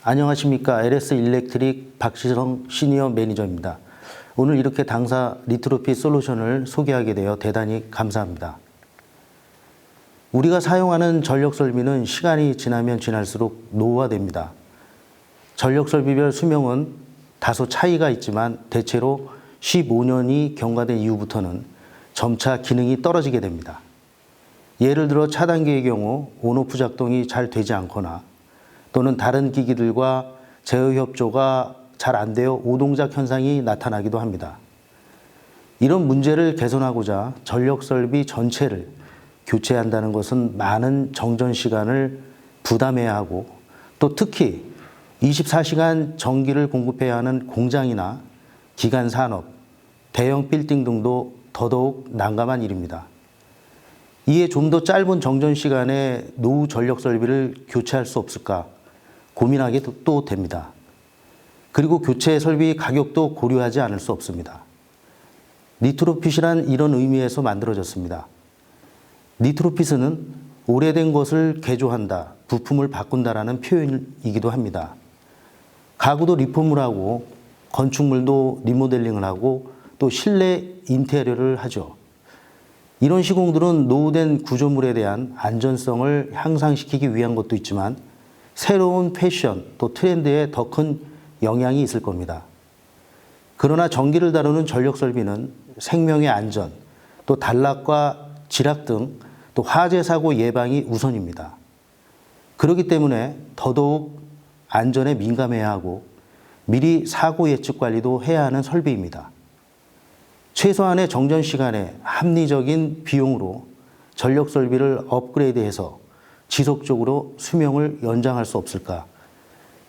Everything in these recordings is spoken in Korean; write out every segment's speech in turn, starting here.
안녕하십니까. LS 일렉트릭 박시성 시니어 매니저입니다. 오늘 이렇게 당사 리트로핏 솔루션을 소개하게 되어 대단히 감사합니다. 우리가 사용하는 전력설비는 시간이 지나면 지날수록 노후화됩니다. 전력설비별 수명은 다소 차이가 있지만 대체로 15년이 경과된 이후부터는 점차 기능이 떨어지게 됩니다. 예를 들어 차단기의 경우 온오프 작동이 잘 되지 않거나 또는 다른 기기들과 제어 협조가 잘 안 되어 오동작 현상이 나타나기도 합니다. 이런 문제를 개선하고자 전력설비 전체를 교체한다는 것은 많은 정전 시간을 부담해야 하고 또 특히 24시간 전기를 공급해야 하는 공장이나 기간 산업, 대형 빌딩 등도 더더욱 난감한 일입니다. 이에 좀 더 짧은 정전 시간에 노후 전력 설비를 교체할 수 없을까 고민하게 또 됩니다. 그리고 교체 설비 가격도 고려하지 않을 수 없습니다. 리트로핏이란 이런 의미에서 만들어졌습니다. 리트로핏은 오래된 것을 개조한다, 부품을 바꾼다라는 표현이기도 합니다. 가구도 리폼을 하고 건축물도 리모델링을 하고 또 실내 인테리어를 하죠. 이런 시공들은 노후된 구조물에 대한 안전성을 향상시키기 위한 것도 있지만 새로운 패션 또 트렌드에 더 큰 영향이 있을 겁니다. 그러나 전기를 다루는 전력 설비는 생명의 안전, 또 단락과 지락 등 또 화재 사고 예방이 우선입니다. 그렇기 때문에 더더욱 안전에 민감해야 하고 미리 사고 예측 관리도 해야 하는 설비입니다. 최소한의 정전 시간에 합리적인 비용으로 전력 설비를 업그레이드해서 지속적으로 수명을 연장할 수 없을까?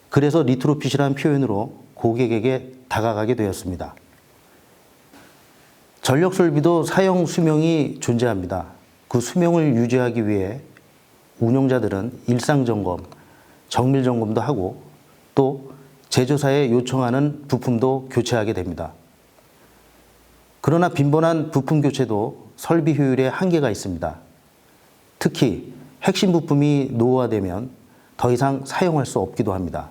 그래서 리트로핏이라는 표현으로 고객에게 다가가게 되었습니다. 전력 설비도 사용 수명이 존재합니다. 그 수명을 유지하기 위해 운용자들은 일상 점검, 정밀 점검도 하고 또 제조사에 요청하는 부품도 교체하게 됩니다. 그러나 빈번한 부품 교체도 설비 효율에 한계가 있습니다. 특히 핵심 부품이 노후화되면 더 이상 사용할 수 없기도 합니다.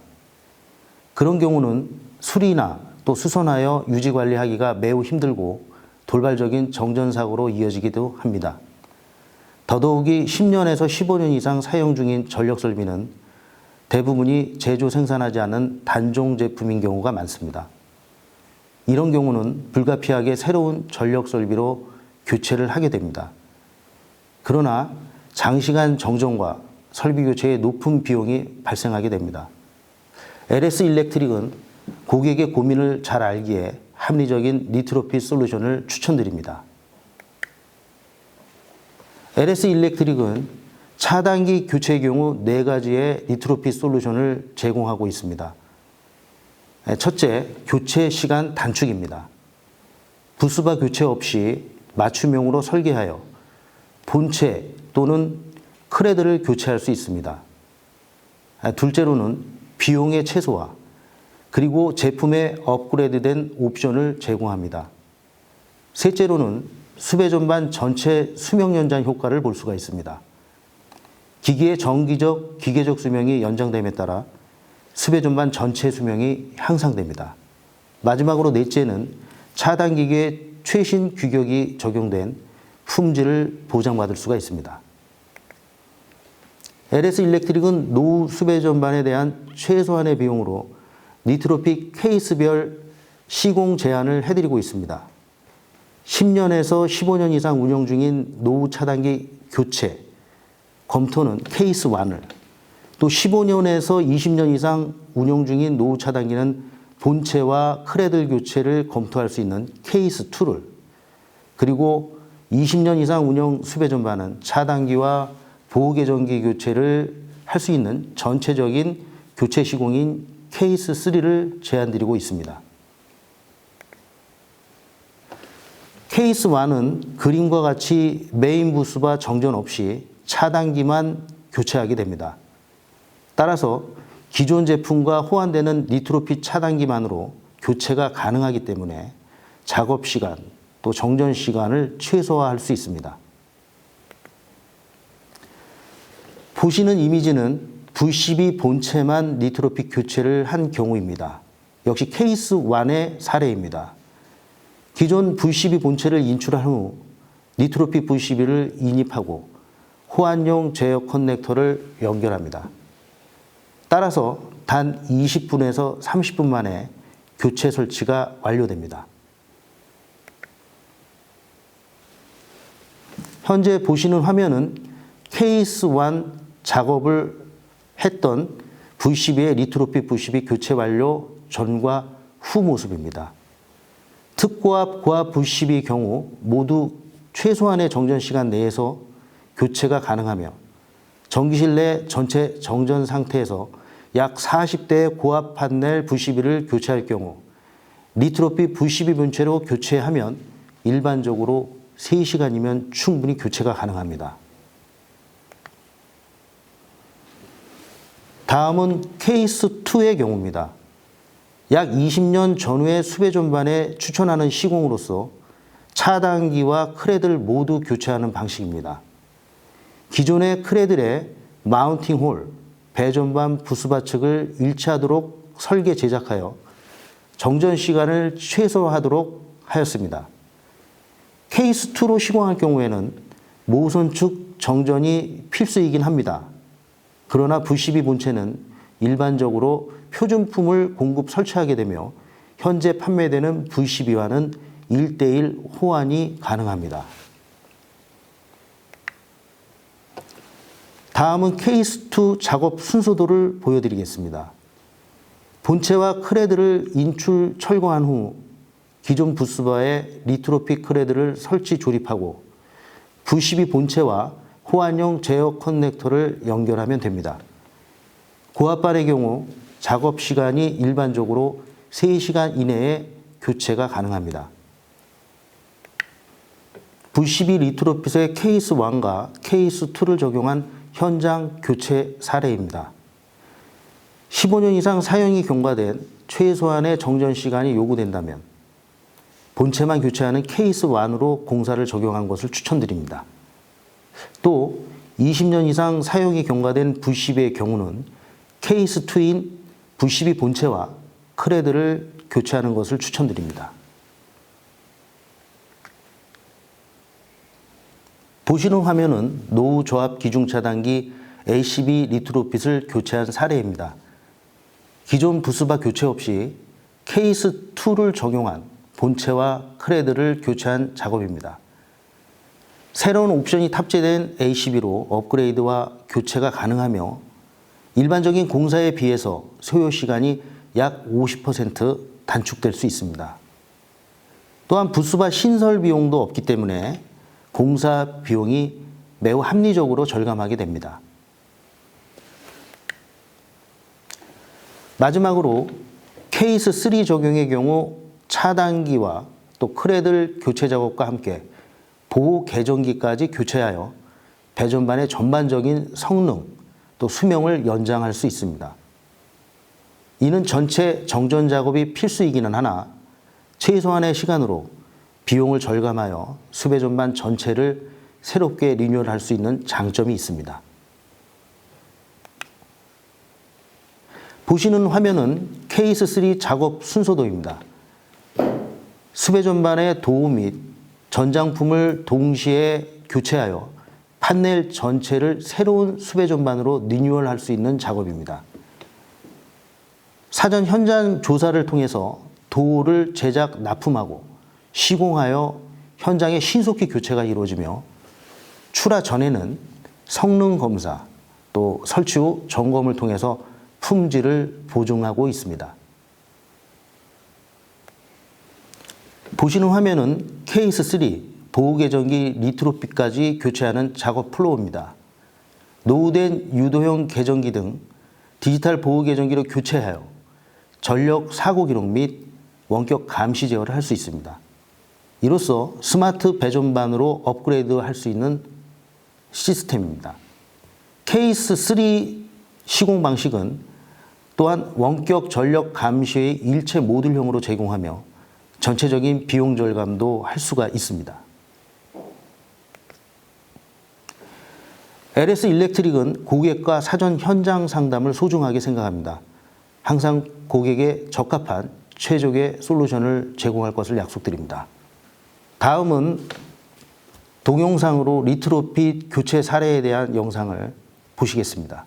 그런 경우는 수리나 또 수선하여 유지 관리하기가 매우 힘들고 돌발적인 정전사고로 이어지기도 합니다. 더더욱이 10년에서 15년 이상 사용 중인 전력 설비는 대부분이 제조 생산하지 않은 단종 제품인 경우가 많습니다. 이런 경우는 불가피하게 새로운 전력 설비로 교체를 하게 됩니다. 그러나 장시간 정전과 설비 교체에 높은 비용이 발생하게 됩니다. LS 일렉트릭은 고객의 고민을 잘 알기에 합리적인 리트로핏 솔루션을 추천드립니다. LS 일렉트릭은 차단기 교체의 경우 4가지의 리트로핏 솔루션을 제공하고 있습니다. 첫째, 교체 시간 단축입니다. 부스바 교체 없이 맞춤형으로 설계하여 본체 또는 크레드를 교체할 수 있습니다. 둘째로는 비용의 최소화, 그리고 제품에 업그레이드된 옵션을 제공합니다. 셋째로는 수배 전반 전체 수명 연장 효과를 볼 수가 있습니다. 기기의 정기적, 기계적 수명이 연장됨에 따라 수배 전반 전체 수명이 향상됩니다. 마지막으로 넷째는 차단기계의 최신 규격이 적용된 품질을 보장받을 수가 있습니다. LS 일렉트릭은 노후 수배 전반에 대한 최소한의 비용으로 리트로핏 케이스별 시공 제한을 해드리고 있습니다. 10년에서 15년 이상 운영 중인 노후 차단기 교체, 검토는 케이스 1을, 또 15년에서 20년 이상 운영 중인 노후 차단기는 본체와 크레들 교체를 검토할 수 있는 케이스 2를, 그리고 20년 이상 운영 수배 전반은 차단기와 보호개전기 교체를 할 수 있는 전체적인 교체 시공인 케이스 3를 제안드리고 있습니다. 케이스 1은 그림과 같이 메인 부스바 정전 없이 차단기만 교체하게 됩니다. 따라서 기존 제품과 호환되는 리트로핏 차단기만으로 교체가 가능하기 때문에 작업 시간, 또 정전 시간을 최소화할 수 있습니다. 보시는 이미지는 V12 본체만 리트로핏 교체를 한 경우입니다. 역시 케이스 1의 사례입니다. 기존 V12 본체를 인출한 후 리트로핏 V12를 인입하고 호환용 제어 커넥터를 연결합니다. 따라서 단 20분에서 30분 만에 교체 설치가 완료됩니다. 현재 보시는 화면은 케이스 1 작업을 했던 V12의 리트로핏 V12 교체 완료 전과 후 모습입니다. 특고압, 고압 V12의 경우 모두 최소한의 정전 시간 내에서 교체가 가능하며 전기실 내 전체 정전 상태에서 약 40대의 고압 판넬 V12를 교체할 경우 리트로핏 V12 본체로 교체하면 일반적으로 3시간이면 충분히 교체가 가능합니다. 다음은 케이스 2의 경우입니다. 약 20년 전후의 수배 전반에 추천하는 시공으로서 차단기와 크레드를 모두 교체하는 방식입니다. 기존의 크레들의 마운팅 홀, 배전반 부스바 측을 일치하도록 설계 제작하여 정전 시간을 최소화하도록 하였습니다. 케이스 2로 시공할 경우에는 모선 측 정전이 필수이긴 합니다. 그러나 V12 본체는 일반적으로 표준품을 공급 설치하게 되며 현재 판매되는 V12와는 1:1 호환이 가능합니다. 다음은 케이스 2 작업 순서도를 보여드리겠습니다. 본체와 크레드를 인출 철거한 후 기존 부스바에 리트로핏 크레드를 설치 조립하고 V12 본체와 호환용 제어 커넥터를 연결하면 됩니다. 고압반의 경우 작업 시간이 일반적으로 3시간 이내에 교체가 가능합니다. V12 리트로핏의 케이스 1과 케이스 2를 적용한 현장 교체 사례입니다. 15년 이상 사용이 경과된 최소한의 정전 시간이 요구된다면 본체만 교체하는 케이스 1으로 공사를 적용한 것을 추천드립니다. 또 20년 이상 사용이 경과된 V12의 경우는 케이스 2인 V12 본체와 크레드를 교체하는 것을 추천드립니다. 보시는 화면은 노후 조합 기중 차단기 ACB 리트로핏을 교체한 사례입니다. 기존 부스바 교체 없이 케이스 2를 적용한 본체와 크레드를 교체한 작업입니다. 새로운 옵션이 탑재된 ACB로 업그레이드와 교체가 가능하며 일반적인 공사에 비해서 소요 시간이 약 50% 단축될 수 있습니다. 또한 부스바 신설 비용도 없기 때문에 공사 비용이 매우 합리적으로 절감하게 됩니다. 마지막으로 케이스 3 적용의 경우 차단기와 또 크레들 교체 작업과 함께 보호 개전기까지 교체하여 배전반의 전반적인 성능 또 수명을 연장할 수 있습니다. 이는 전체 정전 작업이 필수이기는 하나 최소한의 시간으로 비용을 절감하여 수배 전반 전체를 새롭게 리뉴얼할 수 있는 장점이 있습니다. 보시는 화면은 케이스 3 작업 순서도입니다. 수배 전반의 도우 및 전장품을 동시에 교체하여 판넬 전체를 새로운 수배 전반으로 리뉴얼할 수 있는 작업입니다. 사전 현장 조사를 통해서 도우를 제작 납품하고 시공하여 현장에 신속히 교체가 이루어지며 출하 전에는 성능 검사 또 설치 후 점검을 통해서 품질을 보증하고 있습니다. 보시는 화면은 케이스 3 보호개전기 리트로핏까지 교체하는 작업 플로우입니다. 노후된 유도형 개전기 등 디지털 보호개전기로 교체하여 전력 사고 기록 및 원격 감시 제어를 할 수 있습니다. 이로써 스마트 배전반으로 업그레이드할 수 있는 시스템입니다. 케이스 3 시공 방식은 또한 원격 전력 감시의 일체 모듈형으로 제공하며 전체적인 비용 절감도 할 수가 있습니다. LS 일렉트릭은 고객과 사전 현장 상담을 소중하게 생각합니다. 항상 고객에 적합한 최적의 솔루션을 제공할 것을 약속드립니다. 다음은 동영상으로 리트로핏 교체 사례에 대한 영상을 보시겠습니다.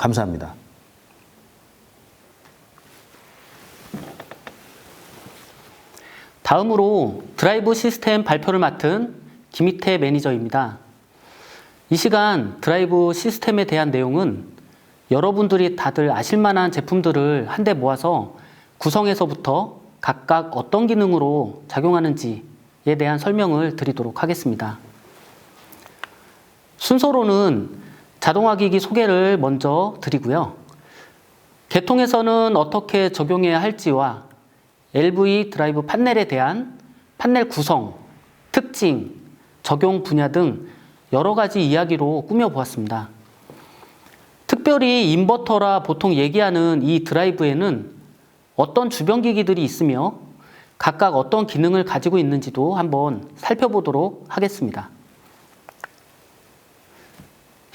감사합니다. 다음으로 드라이브 시스템 발표를 맡은 김희태 매니저입니다. 이 시간 드라이브 시스템에 대한 내용은 여러분들이 다들 아실 만한 제품들을 한데 모아서 구성에서부터 각각 어떤 기능으로 작용하는지에 대한 설명을 드리도록 하겠습니다. 순서로는 자동화기기 소개를 먼저 드리고요. 개통에서는 어떻게 적용해야 할지와 LV 드라이브 판넬에 대한 판넬 구성, 특징, 적용 분야 등 여러 가지 이야기로 꾸며보았습니다. 특별히 인버터라 보통 얘기하는 이 드라이브에는 어떤 주변 기기들이 있으며 각각 어떤 기능을 가지고 있는지도 한번 살펴보도록 하겠습니다.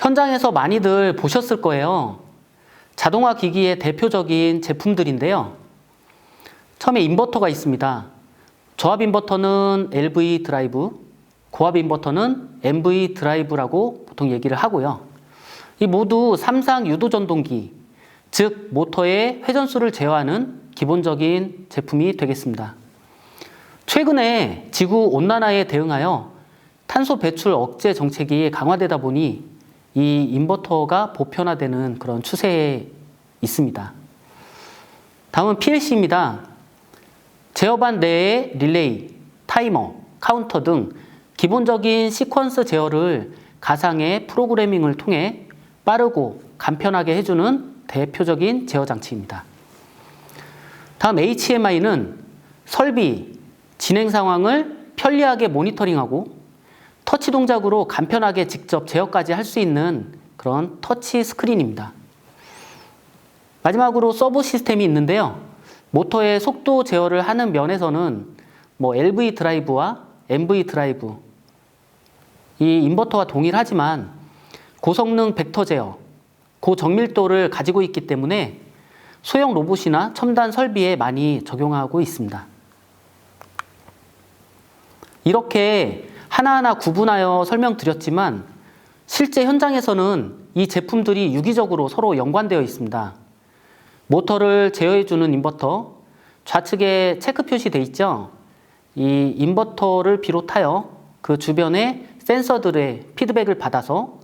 현장에서 많이들 보셨을 거예요. 자동화 기기의 대표적인 제품들인데요. 처음에 인버터가 있습니다. 저압 인버터는 LV 드라이브, 고압 인버터는 MV 드라이브라고 보통 얘기를 하고요. 이 모두 삼상 유도 전동기, 즉 모터의 회전수를 제어하는 기본적인 제품이 되겠습니다. 최근에 지구 온난화에 대응하여 탄소 배출 억제 정책이 강화되다 보니 이 인버터가 보편화되는 그런 추세에 있습니다. 다음은 PLC입니다. 제어반 내의 릴레이, 타이머, 카운터 등 기본적인 시퀀스 제어를 가상의 프로그래밍을 통해 빠르고 간편하게 해주는 대표적인 제어 장치입니다. 다음 HMI는 설비, 진행 상황을 편리하게 모니터링하고 터치 동작으로 간편하게 직접 제어까지 할 수 있는 그런 터치 스크린입니다. 마지막으로 서브 시스템이 있는데요. 모터의 속도 제어를 하는 면에서는 LV 드라이브와 MV 드라이브, 이 인버터와 동일하지만 고성능 벡터 제어, 고정밀도를 가지고 있기 때문에 소형 로봇이나 첨단 설비에 많이 적용하고 있습니다. 이렇게 하나하나 구분하여 설명드렸지만 실제 현장에서는 이 제품들이 유기적으로 서로 연관되어 있습니다. 모터를 제어해주는 인버터, 좌측에 체크 표시되어 있죠? 이 인버터를 비롯하여 그 주변의 센서들의 피드백을 받아서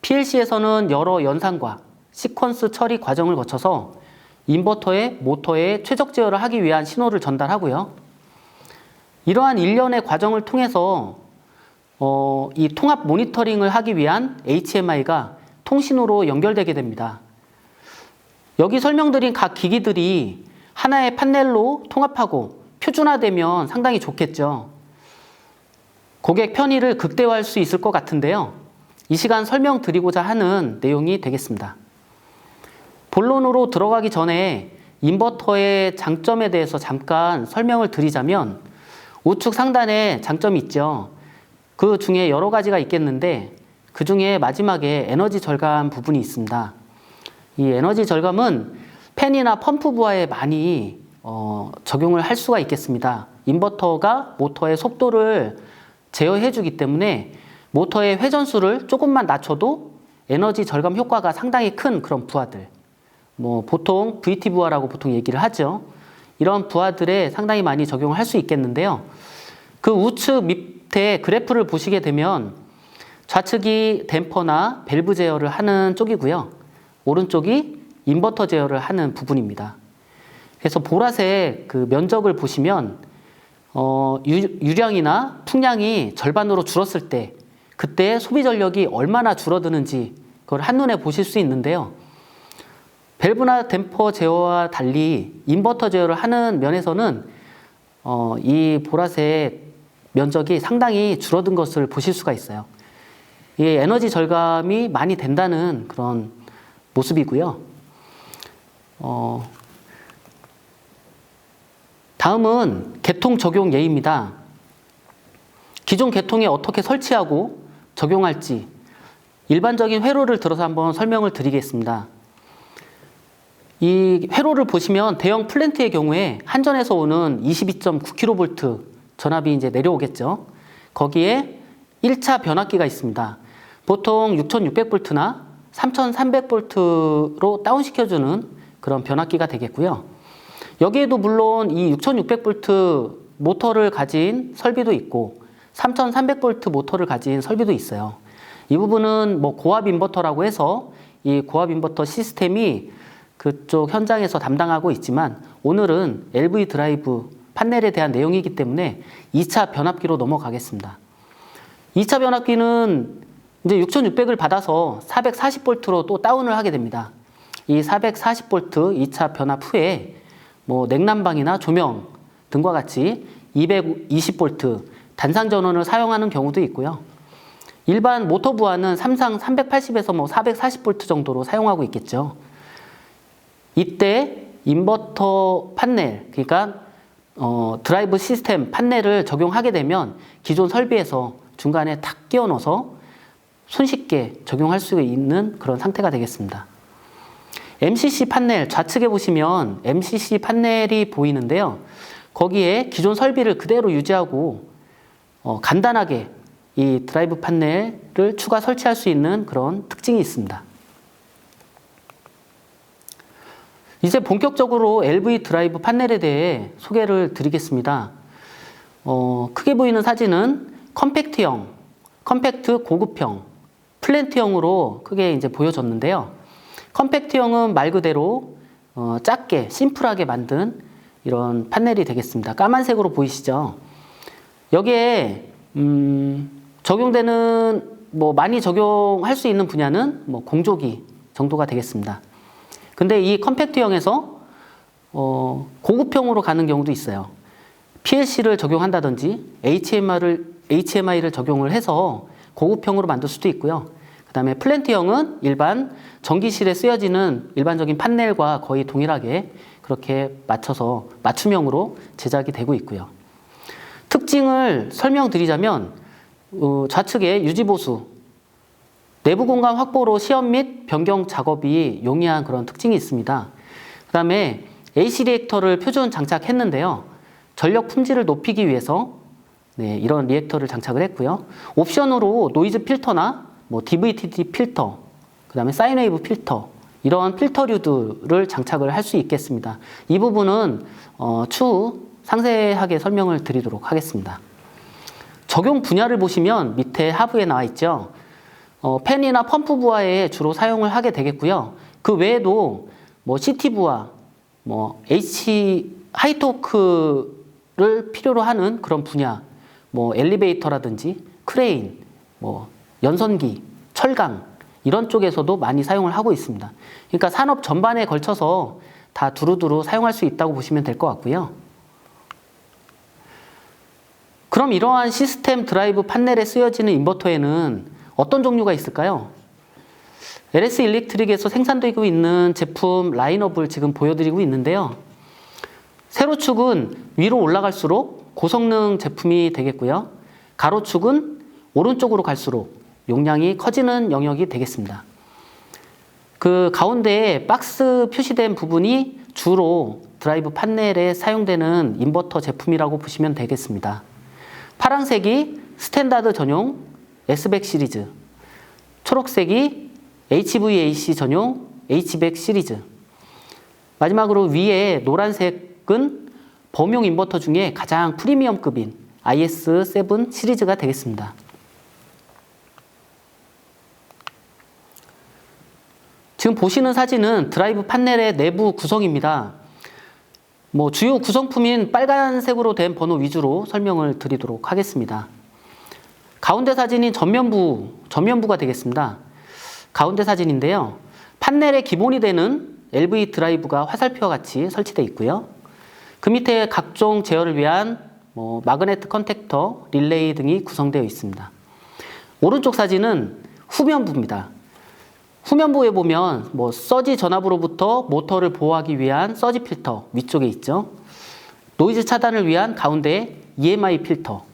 PLC에서는 여러 연산과 시퀀스 처리 과정을 거쳐서 인버터의 모터에 최적 제어를 하기 위한 신호를 전달하고요. 이러한 일련의 과정을 통해서 이 통합 모니터링을 하기 위한 HMI가 통신으로 연결되게 됩니다. 여기 설명드린 각 기기들이 하나의 판넬로 통합하고 표준화되면 상당히 좋겠죠. 고객 편의를 극대화할 수 있을 것 같은데요. 이 시간 설명드리고자 하는 내용이 되겠습니다. 본론으로 들어가기 전에 인버터의 장점에 대해서 잠깐 설명을 드리자면 우측 상단에 장점이 있죠. 그 중에 여러 가지가 있겠는데 그 중에 마지막에 에너지 절감 부분이 있습니다. 이 에너지 절감은 팬이나 펌프 부하에 많이 적용을 할 수가 있겠습니다. 인버터가 모터의 속도를 제어해 주기 때문에 모터의 회전수를 조금만 낮춰도 에너지 절감 효과가 상당히 큰 그런 부하들, 보통 VT 부하라고 보통 얘기를 하죠. 이런 부하들에 상당히 많이 적용을 할 수 있겠는데요. 그 우측 밑에 그래프를 보시게 되면 좌측이 댐퍼나 밸브 제어를 하는 쪽이고요. 오른쪽이 인버터 제어를 하는 부분입니다. 그래서 보라색 그 면적을 보시면 유량이나 풍량이 절반으로 줄었을 때 그때 소비 전력이 얼마나 줄어드는지 그걸 한눈에 보실 수 있는데요. 밸브나 댐퍼 제어와 달리 인버터 제어를 하는 면에서는 이 보라색 면적이 상당히 줄어든 것을 보실 수가 있어요. 이 에너지 절감이 많이 된다는 그런 모습이고요. 다음은 개통 적용 예입니다. 기존 개통에 어떻게 설치하고 적용할지 일반적인 회로를 들어서 한번 설명을 드리겠습니다. 이 회로를 보시면 대형 플랜트의 경우에 한전에서 오는 22.9kV 전압이 이제 내려오겠죠. 거기에 1차 변압기가 있습니다. 보통 6600V나 3300V로 다운시켜주는 그런 변압기가 되겠고요. 여기에도 물론 이 6600V 모터를 가진 설비도 있고 3300V 모터를 가진 설비도 있어요. 이 부분은 고압 인버터라고 해서 이 고압 인버터 시스템이 그쪽 현장에서 담당하고 있지만 오늘은 LV 드라이브 판넬에 대한 내용이기 때문에 2차 변압기로 넘어가겠습니다. 2차 변압기는 이제 6600을 받아서 440V로 또 다운을 하게 됩니다. 이 440V 2차 변압 후에 냉난방이나 조명 등과 같이 220V 단상 전원을 사용하는 경우도 있고요. 일반 모터 부하는 삼상 380에서 440V 정도로 사용하고 있겠죠. 이때 인버터 판넬, 그러니까 드라이브 시스템 판넬을 적용하게 되면 기존 설비에서 중간에 탁 끼워 넣어서 손쉽게 적용할 수 있는 그런 상태가 되겠습니다. MCC 판넬 좌측에 보시면 MCC 판넬이 보이는데요. 거기에 기존 설비를 그대로 유지하고 간단하게 이 드라이브 판넬을 추가 설치할 수 있는 그런 특징이 있습니다. 이제 본격적으로 LV 드라이브 판넬에 대해 소개를 드리겠습니다. 크게 보이는 사진은 컴팩트 고급형, 플랜트형으로 크게 이제 보여졌는데요. 컴팩트형은 말 그대로 작게 심플하게 만든 이런 판넬이 되겠습니다. 까만색으로 보이시죠? 여기에 적용되는 많이 적용할 수 있는 분야는 공조기 정도가 되겠습니다. 근데 이 컴팩트형에서 고급형으로 가는 경우도 있어요. PLC를 적용한다든지 HMI를 적용을 해서 고급형으로 만들 수도 있고요. 그 다음에 플랜트형은 일반 전기실에 쓰여지는 일반적인 판넬과 거의 동일하게 그렇게 맞춰서 맞춤형으로 제작이 되고 있고요. 특징을 설명드리자면 좌측에 유지보수, 내부 공간 확보로 시험 및 변경 작업이 용이한 그런 특징이 있습니다. 그 다음에 AC 리액터를 표준 장착했는데요. 전력 품질을 높이기 위해서 이런 리액터를 장착을 했고요. 옵션으로 노이즈 필터나 DVTD 필터, 그 다음에 사인웨이브 필터, 이런 필터류들을 장착을 할 수 있겠습니다. 이 부분은 추후 상세하게 설명을 드리도록 하겠습니다. 적용 분야를 보시면 밑에 하부에 나와 있죠. 팬이나 펌프 부하에 주로 사용을 하게 되겠고요. 그 외에도 뭐 CTV와 뭐 하이토크를 필요로 하는 그런 분야, 뭐 엘리베이터라든지 크레인, 뭐 연선기, 철강 이런 쪽에서도 많이 사용을 하고 있습니다. 그러니까 산업 전반에 걸쳐서 다 두루두루 사용할 수 있다고 보시면 될 것 같고요. 그럼 이러한 시스템 드라이브 판넬에 쓰여지는 인버터에는 어떤 종류가 있을까요? LS 일렉트릭에서 생산되고 있는 제품 라인업을 지금 보여드리고 있는데요. 세로축은 위로 올라갈수록 고성능 제품이 되겠고요. 가로축은 오른쪽으로 갈수록 용량이 커지는 영역이 되겠습니다. 그 가운데에 박스 표시된 부분이 주로 드라이브 판넬에 사용되는 인버터 제품이라고 보시면 되겠습니다. 파란색이 스탠다드 전용 S백 시리즈, 초록색이 HVAC 전용 H백 시리즈, 마지막으로 위에 노란색은 범용 인버터 중에 가장 프리미엄급인 IS7 시리즈가 되겠습니다. 지금 보시는 사진은 드라이브 판넬의 내부 구성입니다. 뭐 주요 구성품인 빨간색으로 된 번호 위주로 설명을 드리도록 하겠습니다. 가운데 사진이 전면부가 되겠습니다. 가운데 사진인데요. 판넬의 기본이 되는 LV 드라이브가 화살표와 같이 설치되어 있고요. 그 밑에 각종 제어를 위한 마그네트 컨택터, 릴레이 등이 구성되어 있습니다. 오른쪽 사진은 후면부입니다. 후면부에 보면 서지 전압으로부터 모터를 보호하기 위한 서지 필터 위쪽에 있죠. 노이즈 차단을 위한 가운데 EMI 필터,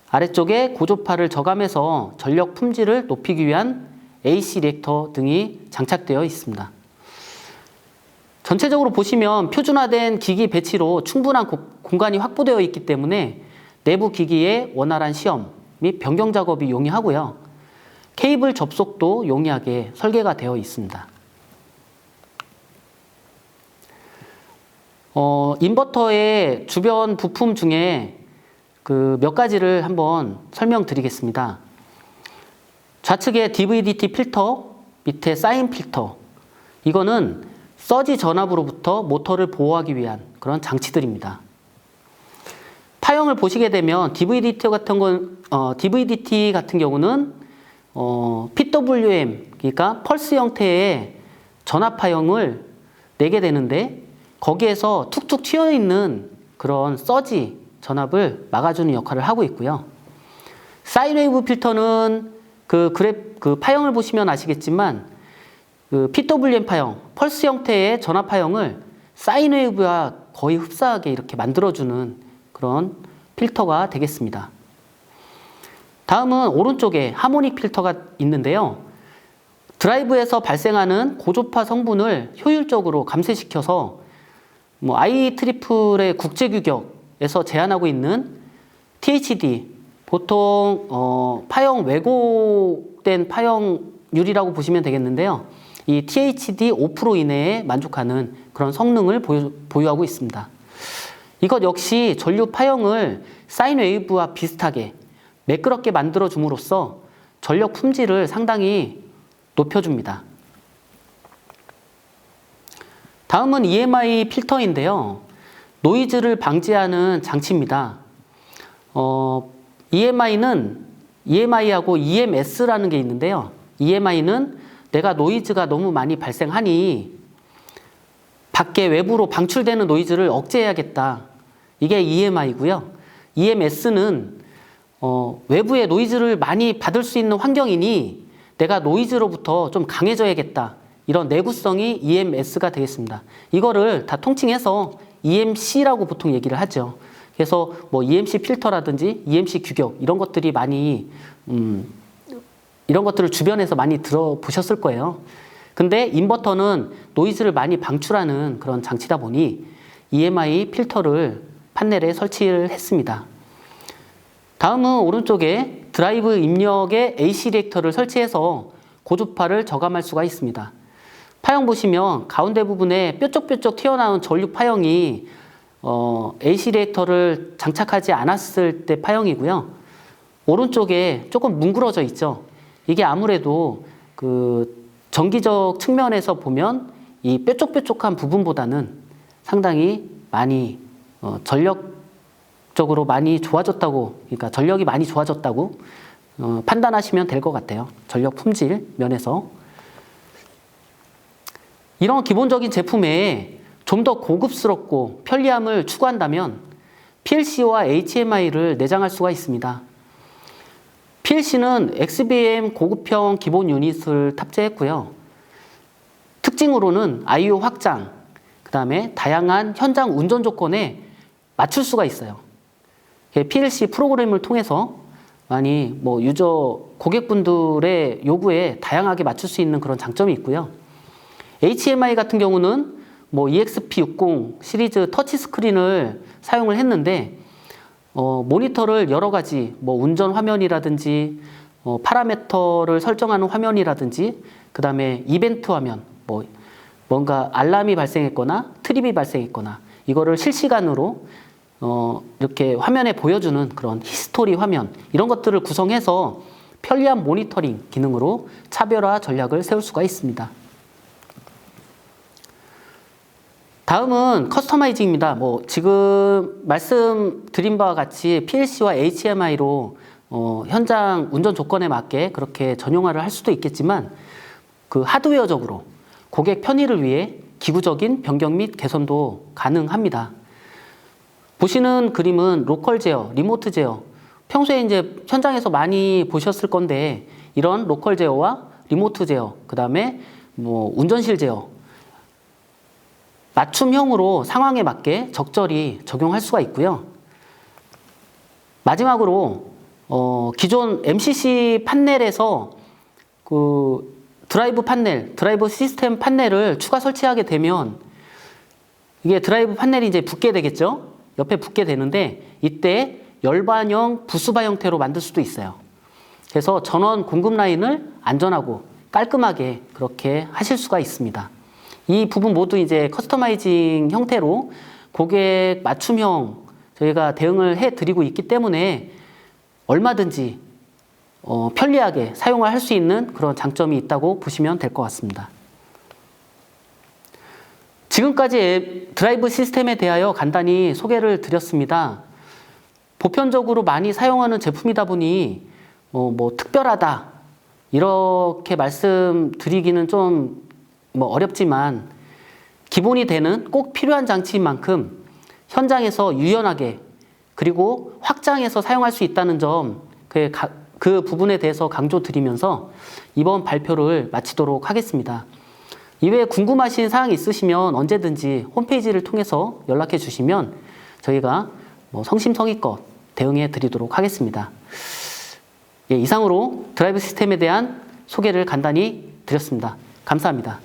아래쪽에 고조파를 저감해서 전력 품질을 높이기 위한 AC 리액터 등이 장착되어 있습니다. 전체적으로 보시면 표준화된 기기 배치로 충분한 공간이 확보되어 있기 때문에 내부 기기의 원활한 시험 및 변경 작업이 용이하고요. 케이블 접속도 용이하게 설계가 되어 있습니다. 인버터의 주변 부품 중에 그 몇 가지를 한번 설명드리겠습니다. 좌측에 DVDT 필터, 밑에 사인 필터. 이거는 서지 전압으로부터 모터를 보호하기 위한 그런 장치들입니다. 파형을 보시게 되면 DVDT 같은 경우는 PWM, 그러니까 펄스 형태의 전압 파형을 내게 되는데 거기에서 툭툭 튀어 있는 그런 서지 전압을 막아주는 역할을 하고 있고요. 사인웨이브 필터는 그 파형을 보시면 아시겠지만 그 PWM 파형, 펄스 형태의 전압 파형을 사인웨이브와 거의 흡사하게 이렇게 만들어주는 그런 필터가 되겠습니다. 다음은 오른쪽에 하모닉 필터가 있는데요. 드라이브에서 발생하는 고조파 성분을 효율적으로 감쇄시켜서 IEEE의 국제규격에서 제한하고 있는 THD, 보통 파형 왜곡된 파형률이라고 보시면 되겠는데요. 이 THD 5% 이내에 만족하는 그런 성능을 보유하고 있습니다. 이것 역시 전류 파형을 사인 웨이브와 비슷하게 매끄럽게 만들어 줌으로써 전력 품질을 상당히 높여줍니다. 다음은 EMI 필터인데요. 노이즈를 방지하는 장치입니다. EMI하고 EMS라는 게 있는데요. EMI는 내가 노이즈가 너무 많이 발생하니 밖에 외부로 방출되는 노이즈를 억제해야겠다. 이게 EMI고요. EMS는 외부의 노이즈를 많이 받을 수 있는 환경이니 내가 노이즈로부터 좀 강해져야겠다. 이런 내구성이 EMS가 되겠습니다. 이거를 다 통칭해서 EMC라고 보통 얘기를 하죠. 그래서 EMC 필터라든지 EMC 규격 이런 것들이 많이 이런 것들을 주변에서 많이 들어보셨을 거예요. 근데 인버터는 노이즈를 많이 방출하는 그런 장치다 보니 EMI 필터를 판넬에 설치를 했습니다. 다음은 오른쪽에 드라이브 입력에 AC 리액터를 설치해서 고주파를 저감할 수가 있습니다. 파형 보시면 가운데 부분에 뾰족뾰족 튀어나온 전류 파형이 AC 리액터를 장착하지 않았을 때 파형이고요. 오른쪽에 조금 뭉그러져 있죠. 이게 아무래도 전기적 측면에서 보면 이 뾰족뾰족한 부분보다는 상당히 많이 전력적으로 많이 좋아졌다고, 그러니까 전력이 많이 좋아졌다고 판단하시면 될 것 같아요. 전력 품질 면에서. 이런 기본적인 제품에 좀 더 고급스럽고 편리함을 추구한다면 PLC와 HMI를 내장할 수가 있습니다. PLC는 XBM 고급형 기본 유닛을 탑재했고요. 특징으로는 I/O 확장, 그 다음에 다양한 현장 운전 조건에 맞출 수가 있어요. PLC 프로그램을 통해서 많이 유저 고객분들의 요구에 다양하게 맞출 수 있는 그런 장점이 있고요. HMI 같은 경우는 EXP60 시리즈 터치 스크린을 사용을 했는데 모니터를 여러 가지 운전 화면이라든지 파라미터를 설정하는 화면이라든지 그 다음에 이벤트 화면, 뭔가 알람이 발생했거나 트립이 발생했거나 이거를 실시간으로 이렇게 화면에 보여주는 그런 히스토리 화면, 이런 것들을 구성해서 편리한 모니터링 기능으로 차별화 전략을 세울 수가 있습니다. 다음은 커스터마이징입니다. 지금 말씀드린 바와 같이 PLC와 HMI로 현장 운전 조건에 맞게 그렇게 전용화를 할 수도 있겠지만 그 하드웨어적으로 고객 편의를 위해 기구적인 변경 및 개선도 가능합니다. 보시는 그림은 로컬 제어, 리모트 제어. 평소에 이제 현장에서 많이 보셨을 건데 이런 로컬 제어와 리모트 제어, 그 다음에 운전실 제어, 맞춤형으로 상황에 맞게 적절히 적용할 수가 있고요. 마지막으로 기존 MCC 판넬에서 그 드라이브 시스템 판넬을 추가 설치하게 되면 이게 드라이브 판넬이 이제 붙게 되겠죠. 옆에 붙게 되는데 이때 열반형 부수바 형태로 만들 수도 있어요. 그래서 전원 공급 라인을 안전하고 깔끔하게 그렇게 하실 수가 있습니다. 이 부분 모두 이제 커스터마이징 형태로 고객 맞춤형 저희가 대응을 해드리고 있기 때문에 얼마든지 편리하게 사용을 할 수 있는 그런 장점이 있다고 보시면 될 것 같습니다. 지금까지 드라이브 시스템에 대하여 간단히 소개를 드렸습니다. 보편적으로 많이 사용하는 제품이다 보니 특별하다 이렇게 말씀드리기는 좀 어렵지만 기본이 되는 꼭 필요한 장치인 만큼 현장에서 유연하게 그리고 확장해서 사용할 수 있다는 점, 그 부분에 대해서 강조드리면서 이번 발표를 마치도록 하겠습니다. 이외에 궁금하신 사항이 있으시면 언제든지 홈페이지를 통해서 연락해 주시면 저희가 성심성의껏 대응해 드리도록 하겠습니다. 이상으로 드라이브 시스템에 대한 소개를 간단히 드렸습니다. 감사합니다.